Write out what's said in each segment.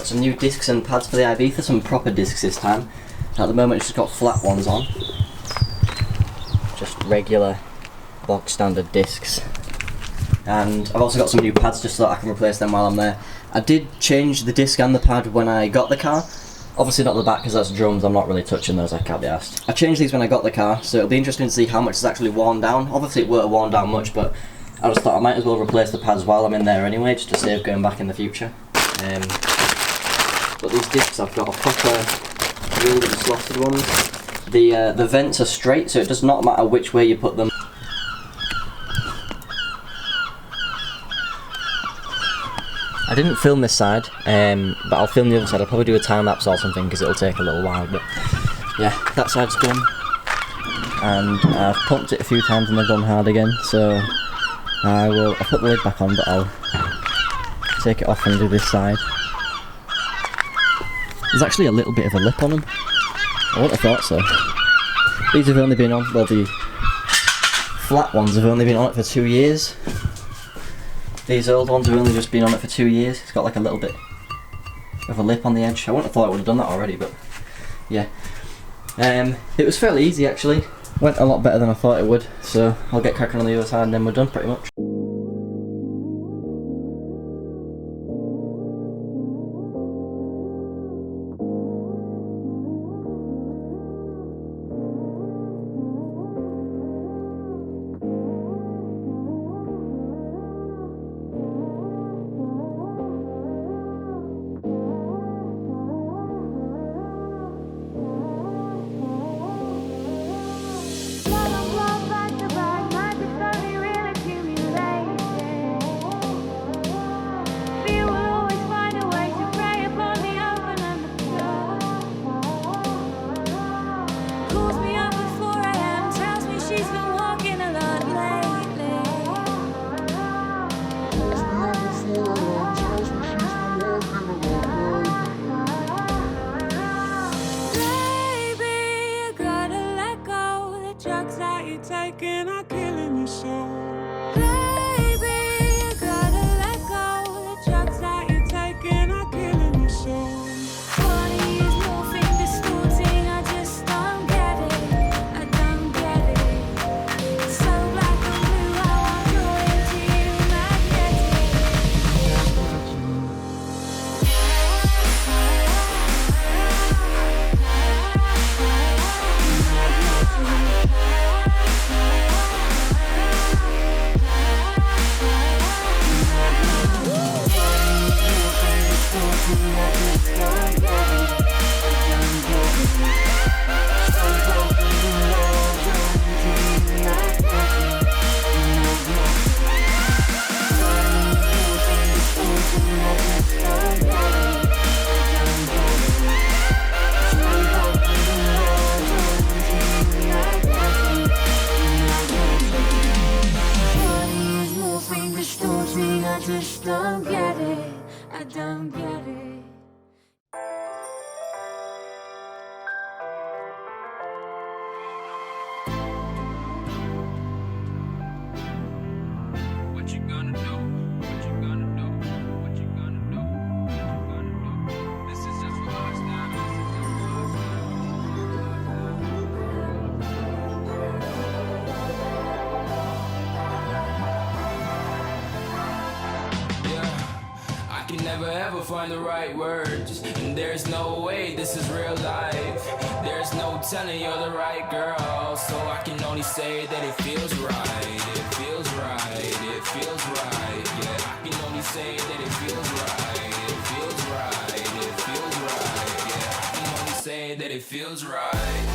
Got some new discs and pads for the Ibiza, some proper discs this time. At the moment it's just got flat ones on. Just regular box standard discs. And I've also got some new pads just so that I can replace them while I'm there. I did change the disc and the pad when I got the car. Obviously not the back because that's drums, I'm not really touching those, I can't be arsed. I changed these when I got the car, so it'll be interesting to see how much is actually worn down. Obviously it won't have worn down much, but I just thought I might as well replace the pads while I'm in there anyway, just to save going back in the future. But these discs, I've got a proper drilled and slotted ones. The vents are straight, so it does not matter which way you put them. I didn't film this side, but I'll film the other side. I'll probably do a time lapse or something because it'll take a little while. But yeah, that side's done, and I've pumped it a few times and they've gone hard again. So I'll put the lid back on, but I'll take it off and do this side. There's actually a little bit of a lip on them. I wouldn't have thought so. These have only been on, well, the flat ones have only been on it for 2 years. These old ones have only just been on it for 2 years. It's got like a little bit of a lip on the edge. I wouldn't have thought it would have done that already, but yeah. It was fairly easy actually. Went a lot better than I thought it would, so I'll get cracking on the other side and then we're done pretty much. Taking are killing your soul. Baby, you gotta let go. The drugs that you're taking are killing your soul. Body is morphing, distorting. I just don't get it. I don't get it. It's so black and blue. I want draw into you, I just don't get it. I don't get it. What you gonna do? What you gonna do? What you gonna do? What you gonna do? This is just for us now. Can never ever find the right words, and there's no way this is real life. There's no telling you're the right girl, so I can only say that it feels right. It feels right. It feels right. Yeah, I can only say that it feels right. It feels right. It feels right. Yeah, I can only say that it feels right.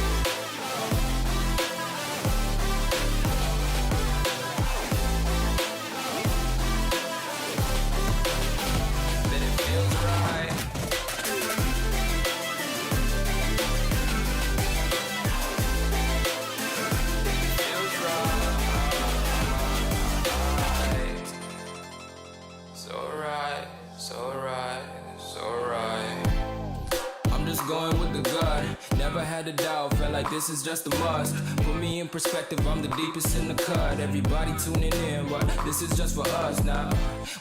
Going with the gut, never had a doubt, felt like this is just a must. Put me in perspective, I'm the deepest in the cut. Everybody tuning in, but this is just for us now.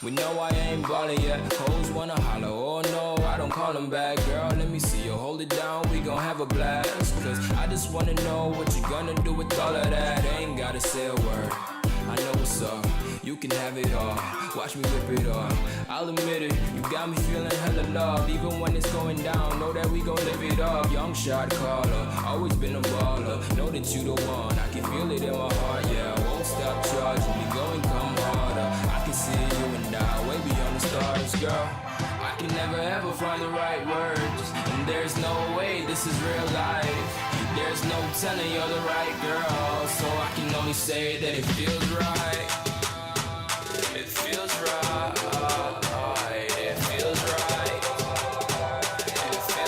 We know I ain't ballin' yet, hoes wanna holler, oh no, I don't call on them back, girl, let me see you hold it down, we gon' have a blast. Cause I just wanna know what you gonna do with all of that. Ain't gotta say a word, I know what's up, you can have it all, watch me rip it off. I'll admit it, you got me feeling hella loved. Even when it's going down, know that we gon' live it up. Young shot caller, always been a baller. Know that you the one, I can feel it in my heart. Yeah, I won't stop charging me, go and come harder. I can see you and I, way beyond the stars, girl. I can never ever find the right words, and there's no way this is real life. There's no telling you're the right girl, so I can only say that it feels right. It feels right. It feels right. It feels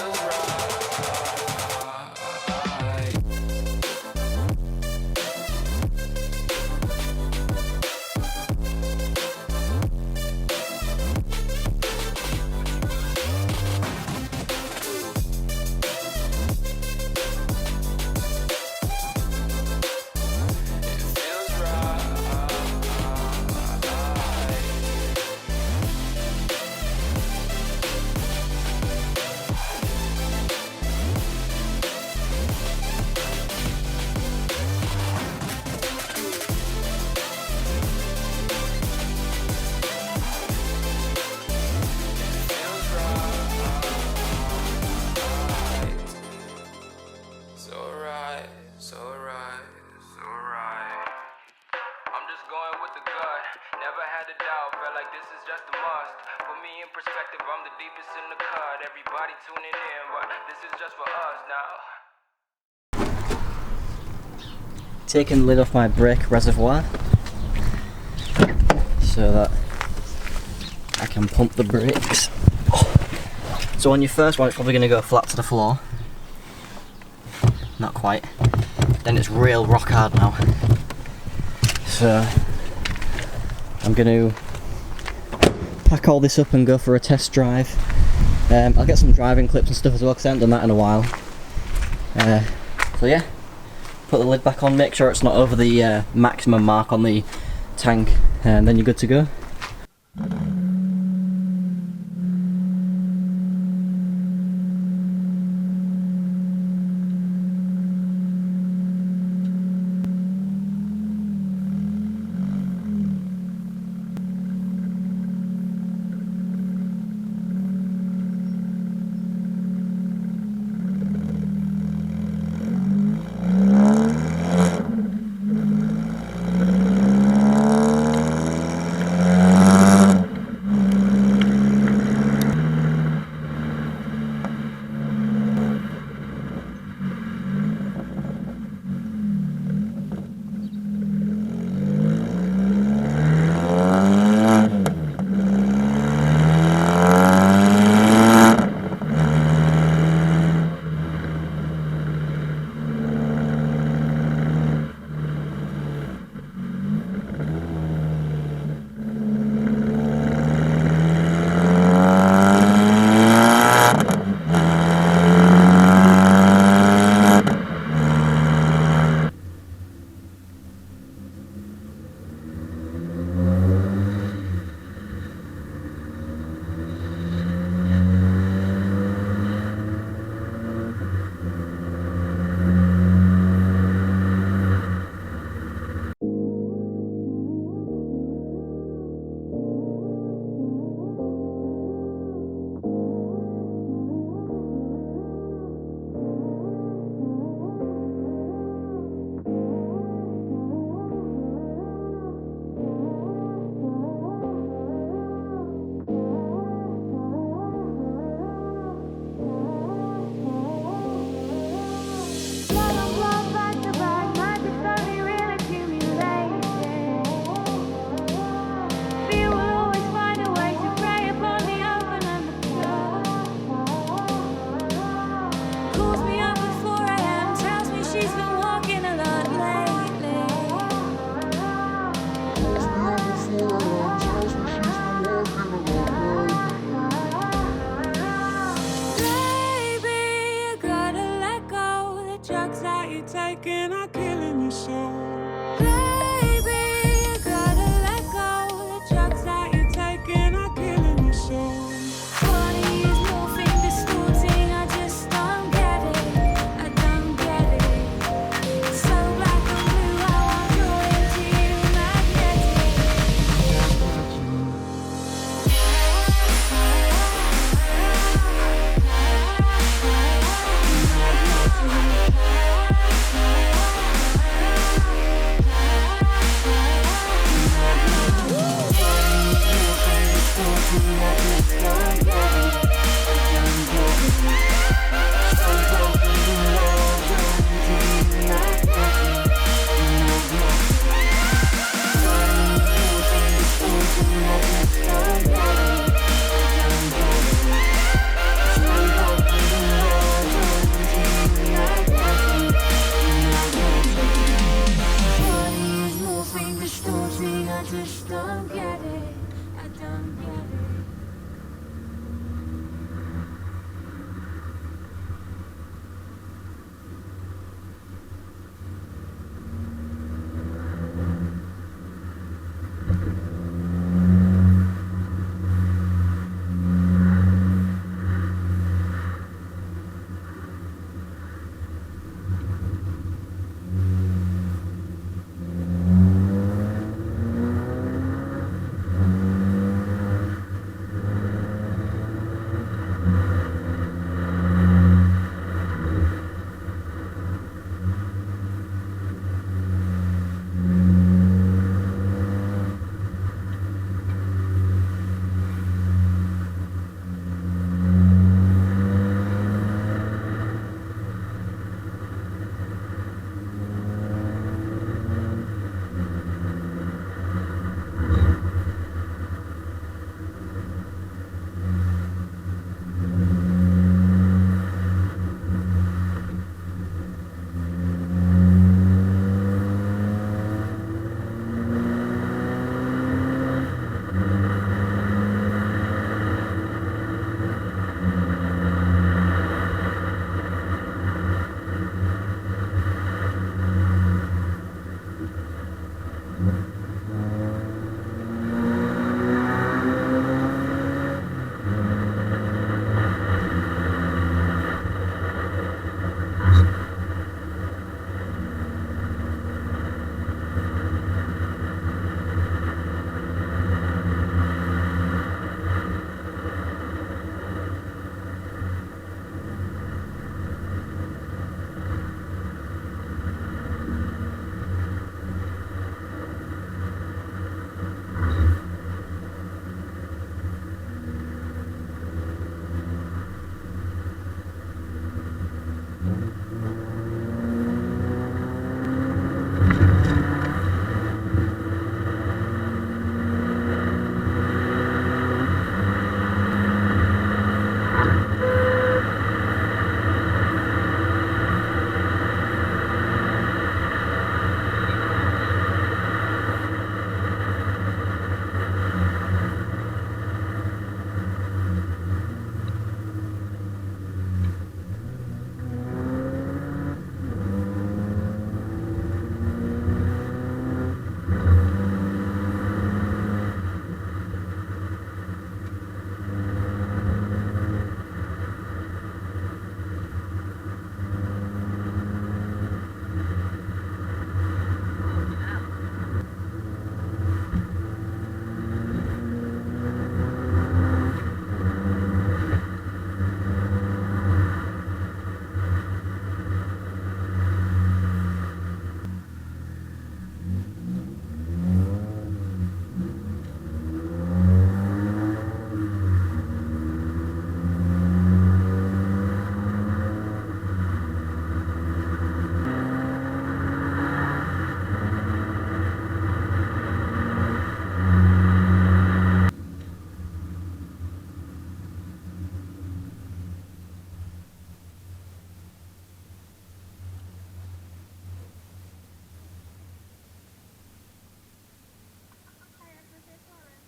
perspective, I'm the deepest in the cut. Everybody tuning in, but this is just for us now. Taking the lid off my brake reservoir so that I can pump the brakes. So on your first one, it's probably going to go flat to the floor. Not quite. Then it's real rock hard now. So I'm going to pack all this up and go for a test drive. I'll get some driving clips and stuff as well because I haven't done that in a while. So yeah, put the lid back on, make sure it's not over the maximum mark on the tank, and then you're good to go.